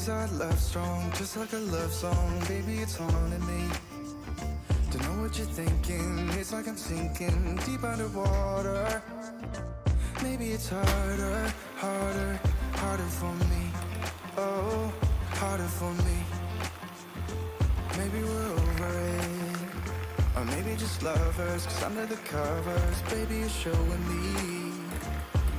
Is our love strong, just like a love song? Baby, it's haunting me. Don't know what you're thinking, it's like I'm sinking deep underwater. Maybe it's harder, harder, harder for me. Oh, harder for me. Maybe we're over it, or maybe just lovers. Cause under the covers, baby, you're showing me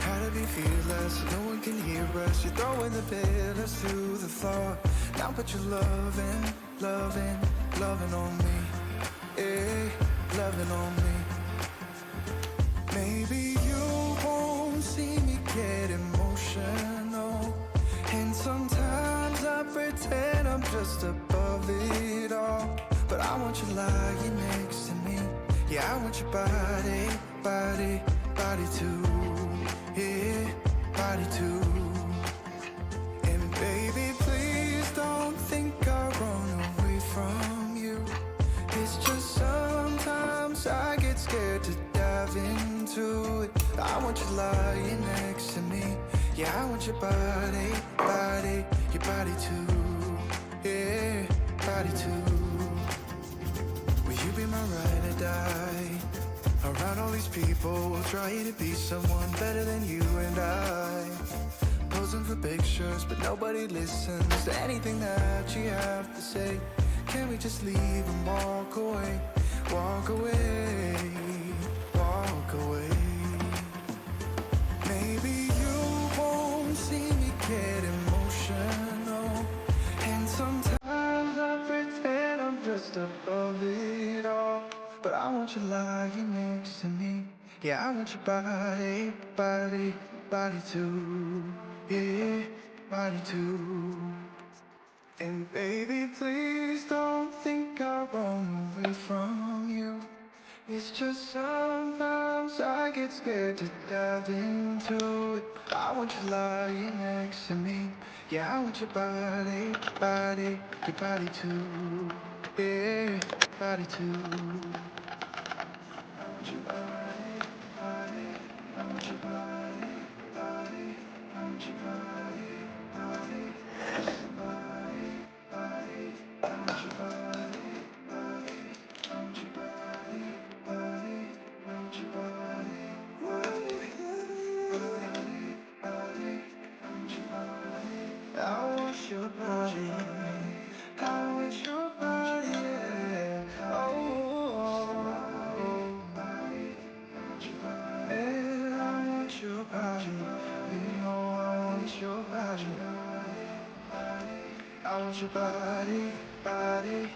how to be fearless, no one can hear us. You're throwing the pillars to the floor. Now put your loving, loving, loving on me. Yeah, loving on me. Maybe you won't see me get emotional, and sometimes I pretend I'm just above it all. But I want you lying next to me. Yeah, I want your body, body, body too. Yeah, body too. And baby, please don't think I'll run away from you. It's just sometimes I get scared to dive into it. I want you lying next to me. Yeah, I want your body, body, your body too. Yeah, body too. Will you be my ride or die? Around all these people, trying to be someone better than you and I. Posing for pictures, but nobody listens to anything that you have to say. Can we just leave and walk away? Walk away, walk away. Maybe you won't see me get emotional, and sometimes I pretend I'm just above it all. But I want you lying next to me. Yeah, I want your body, body, body too. Yeah, body too. And baby, please don't think I'll run away from you. It's just sometimes I get scared to dive into it. I want you lying next to me. Yeah, I want your body, body, your body too. Yeah, body too. I want your body, body, I want your body, body, I want your body, body, I want your body, body, I want your body, body, I want your body, body, I want your body, body, body, I want your body, I want your body, I want your body, yeah. Oh, yeah, I want your body. You know I want your body. I want your body, body.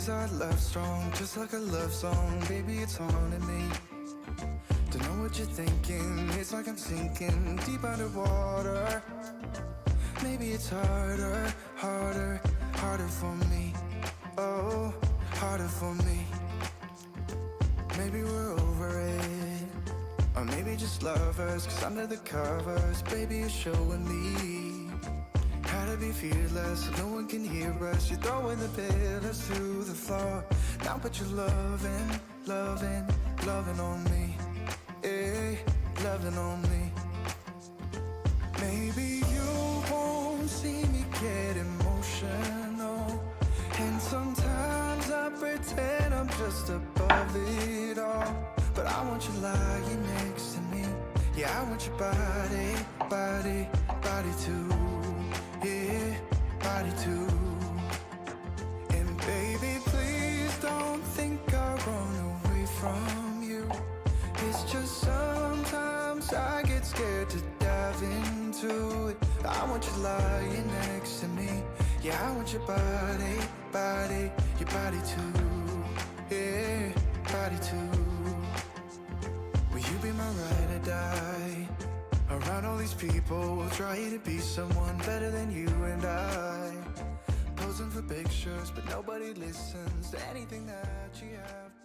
Is our love strong, just like a love song? Baby, it's haunting me. Don't know what you're thinking, it's like I'm sinking deep underwater. Maybe it's harder, harder, harder for me. Oh, harder for me. Maybe we're over it, or maybe just lovers, cause under the covers, baby, you're showing me how to be fearless, so no one can hear us. You're throwing the pillars to the floor. Now put your loving, loving, loving on me. Eh, loving on me. Maybe you won't see me get emotional, and sometimes I pretend I'm just above it all. But I want you lying next to me. Yeah, I want your body, body, body too. Yeah, body too. And baby, please don't think I'll run away from you. It's just sometimes I get scared to dive into it. I want you lying next to me. Yeah, I want your body, body, your body too. Yeah, body too. Will you be my ride or die? Around all these people, trying to be someone better than you and I. Posing for pictures, but nobody listens to anything that you have.